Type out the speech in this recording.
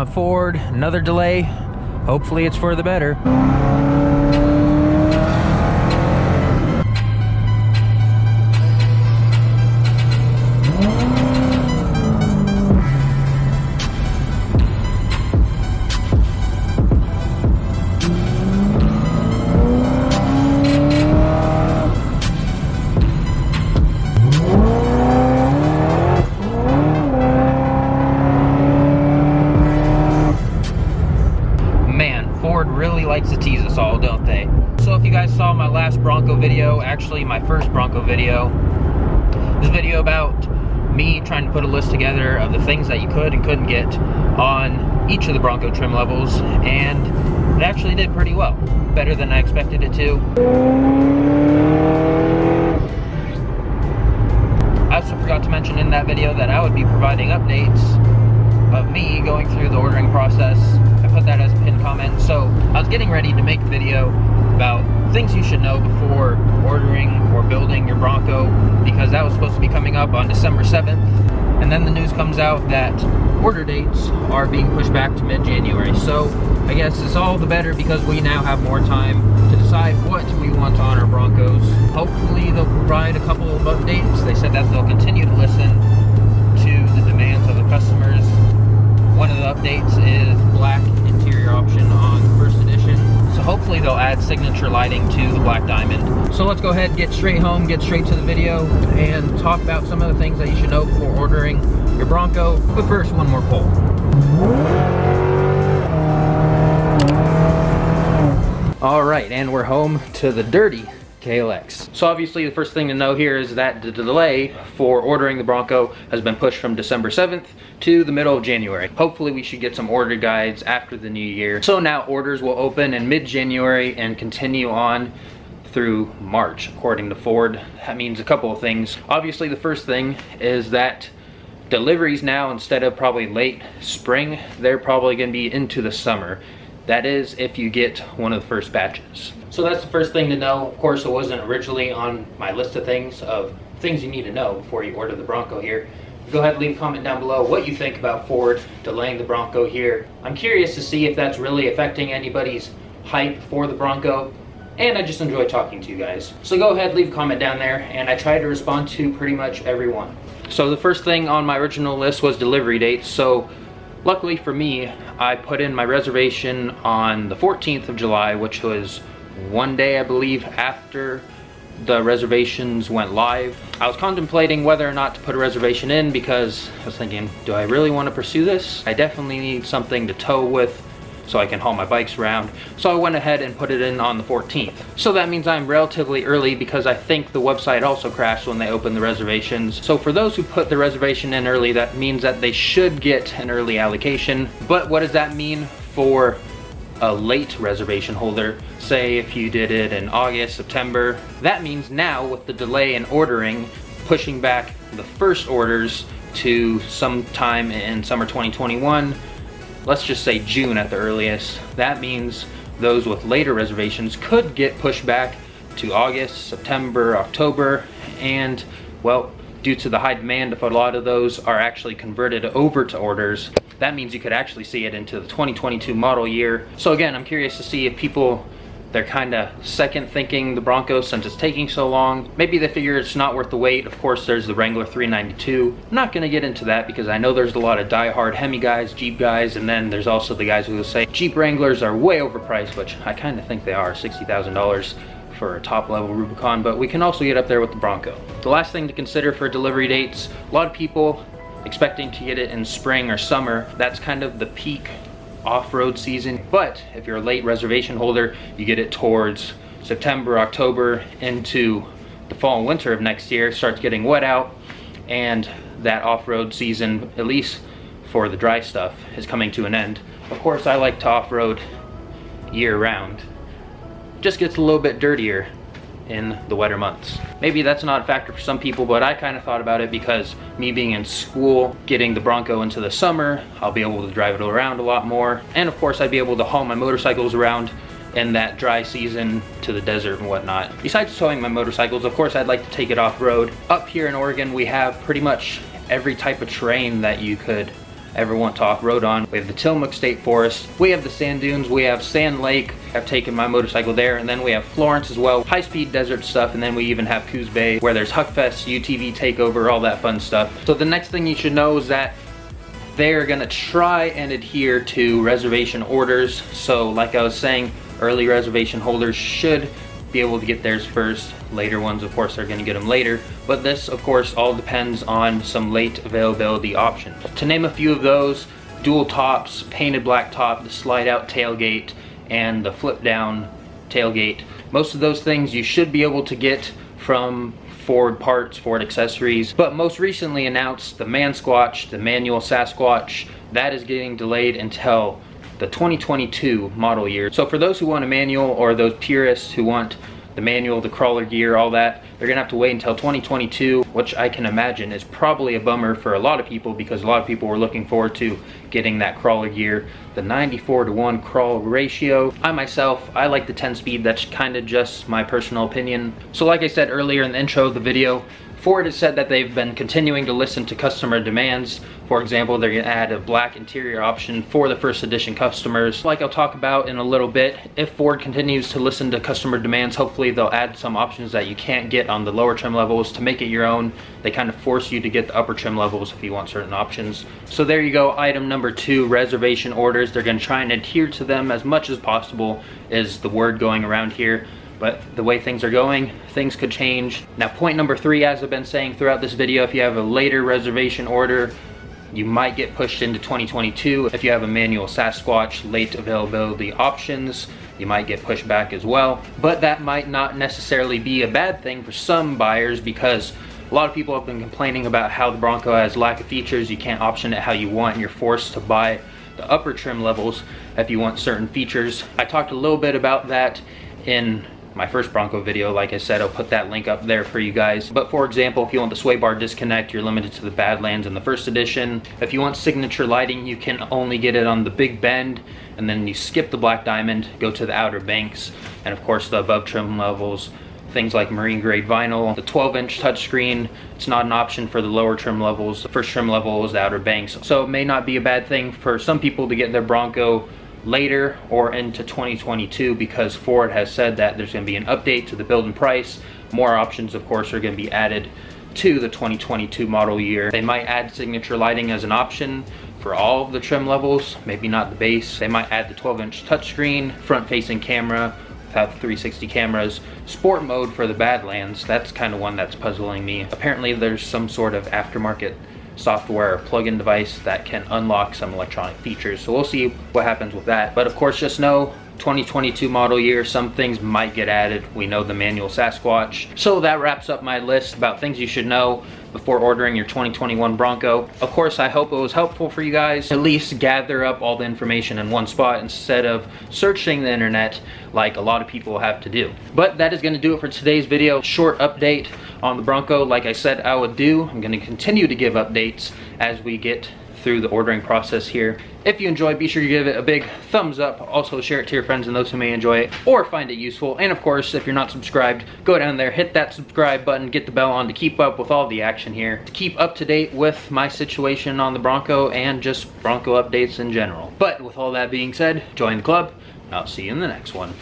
on Ford, another delay. Hopefully it's for the better. Likes to tease us all, don't they? So if you guys saw my last Bronco video, actually my first Bronco video, this video about me trying to put a list together of the things that you could and couldn't get on each of the Bronco trim levels, and it actually did pretty well. Better than I expected it to. I also forgot to mention in that video that I would be providing updates of me going through the ordering process. I put that as a pinned comment. So I was getting ready to make a video about things you should know before ordering or building your Bronco, because that was supposed to be coming up on December 7th. And then the news comes out that order dates are being pushed back to mid-January. So I guess it's all the better because we now have more time to decide what we want on our Broncos. Hopefully they'll provide a couple of updates. They said that they'll continue to listen to the demands of the customers. One of the updates is black interior option on the first edition. So hopefully they'll add signature lighting to the black diamond. So let's go ahead, get straight home, get straight to the video, and talk about some of the things that you should know before ordering your Bronco. But first, one more poll. All right, and we're home to the dirty KLX. So obviously the first thing to know here is that the delay for ordering the Bronco has been pushed from December 7th to the middle of January. Hopefully we should get some order guides after the new year. So now orders will open in mid-January and continue on through March, according to Ford. That means a couple of things. Obviously the first thing is that deliveries now, instead of probably late spring, they're probably gonna be into the summer. That is if you get one of the first batches. So that's the first thing to know. Of course, it wasn't originally on my list of things you need to know before you order the Bronco here. Go ahead and leave a comment down below what you think about Ford delaying the Bronco here. I'm curious to see if that's really affecting anybody's hype for the Bronco, and I just enjoy talking to you guys. So go ahead, leave a comment down there, and I try to respond to pretty much everyone. So the first thing on my original list was delivery dates. So luckily for me, I put in my reservation on the 14th of July, which was one day, I believe, after the reservations went live. I was contemplating whether or not to put a reservation in because I was thinking, do I really want to pursue this? I definitely need something to tow with so I can haul my bikes around. So I went ahead and put it in on the 14th. So that means I'm relatively early because I think the website also crashed when they opened the reservations. So for those who put the reservation in early, that means that they should get an early allocation. But what does that mean for a late reservation holder? Say if you did it in August, September, that means now with the delay in ordering, pushing back the first orders to sometime in summer 2021, let's just say June at the earliest, that means those with later reservations could get pushed back to August, September, October, and well, due to the high demand, if a lot of those are actually converted over to orders, that means you could actually see it into the 2022 model year. So again, I'm curious to see if people, they're kind of second thinking the Bronco since it's taking so long. Maybe they figure it's not worth the wait. Of course, there's the Wrangler 392. I'm not gonna get into that because I know there's a lot of die-hard Hemi guys, Jeep guys, and then there's also the guys who will say Jeep Wranglers are way overpriced, which I kind of think they are, $60,000 for a top level Rubicon, but we can also get up there with the Bronco. The last thing to consider for delivery dates, a lot of people expecting to get it in spring or summer. That's kind of the peak off-road season, but if you're a late reservation holder, you get it towards September, October, into the fall and winter of next year. It starts getting wet out, and that off-road season, at least for the dry stuff, is coming to an end. Of course, I like to off-road year-round. Just gets a little bit dirtier in the wetter months. Maybe that's not a factor for some people, but I kind of thought about it because me being in school, getting the Bronco into the summer, I'll be able to drive it around a lot more. And of course, I'd be able to haul my motorcycles around in that dry season to the desert and whatnot. Besides towing my motorcycles, of course, I'd like to take it off-road. Up here in Oregon, we have pretty much every type of terrain that you could ever want to off-road on. We have the Tillamook State Forest, we have the sand dunes, we have Sand Lake. I've taken my motorcycle there, and then we have Florence as well, high-speed desert stuff, and then we even have Coos Bay where there's Huckfest, UTV takeover, all that fun stuff. So the next thing you should know is that they're gonna try and adhere to reservation orders. So like I was saying, early reservation holders should be able to get theirs first. Later ones, of course, are gonna get them later. But this, of course, all depends on some late availability options. To name a few of those, dual tops, painted black top, the slide out tailgate, and the flip down tailgate. Most of those things you should be able to get from Ford parts, Ford accessories. But most recently announced, the Man Squatch, the manual Sasquatch, that is getting delayed until the 2022 model year. So for those who want a manual, or those purists who want the manual, the crawler gear, all that, they're gonna have to wait until 2022, which I can imagine is probably a bummer for a lot of people, because a lot of people were looking forward to getting that crawler gear, the 94:1 crawl ratio. I myself, I like the 10 speed, that's kind of just my personal opinion. So like I said earlier in the intro of the video, Ford has said that they've been continuing to listen to customer demands. For example, they're gonna add a black interior option for the first edition customers. Like I'll talk about in a little bit, if Ford continues to listen to customer demands, hopefully they'll add some options that you can't get on the lower trim levels to make it your own. They kind of force you to get the upper trim levels if you want certain options. So there you go, item number 2, reservation orders. They're gonna try and adhere to them as much as possible, is the word going around here. But the way things are going, things could change. Now point number 3, as I've been saying throughout this video, if you have a later reservation order, you might get pushed into 2022. If you have a manual Sasquatch late availability options, you might get pushed back as well. But that might not necessarily be a bad thing for some buyers, because a lot of people have been complaining about how the Bronco has lack of features. You can't option it how you want, and you're forced to buy the upper trim levels if you want certain features. I talked a little bit about that in my first Bronco video. Like I said, I'll put that link up there for you guys. But for example, if you want the sway bar disconnect, you're limited to the Badlands in the first edition. If you want signature lighting, you can only get it on the Big Bend, and then you skip the Black Diamond, go to the Outer Banks, and of course the above trim levels, things like marine grade vinyl. The 12-inch touchscreen, it's not an option for the lower trim levels. The first trim level is the Outer Banks. So it may not be a bad thing for some people to get their Bronco later or into 2022, because Ford has said that there's going to be an update to the build and price. More options, of course, are going to be added to the 2022 model year. They might add signature lighting as an option for all of the trim levels, maybe not the base. They might add the 12-inch touchscreen, front-facing camera, have 360 cameras, sport mode for the Badlands. That's kind of one that's puzzling me. Apparently there's some sort of aftermarket software plug-in device that can unlock some electronic features, so we'll see what happens with that. But of course, just know 2022 model year, some things might get added. We know the manual Sasquatch. So that wraps up my list about things you should know before ordering your 2021 Bronco. Of course, I hope it was helpful for you guys. At least gather up all the information in one spot instead of searching the internet like a lot of people have to do. But that is going to do it for today's video. Short update on the Bronco. Like I said I would do, I'm going to continue to give updates as we get through the ordering process here. If you enjoyed, be sure to give it a big thumbs up. Also share it to your friends and those who may enjoy it or find it useful. And of course, if you're not subscribed, go down there, hit that subscribe button, get the bell on to keep up with all the action here, to keep up to date with my situation on the Bronco and just Bronco updates in general. But with all that being said, join the club. I'll see you in the next one.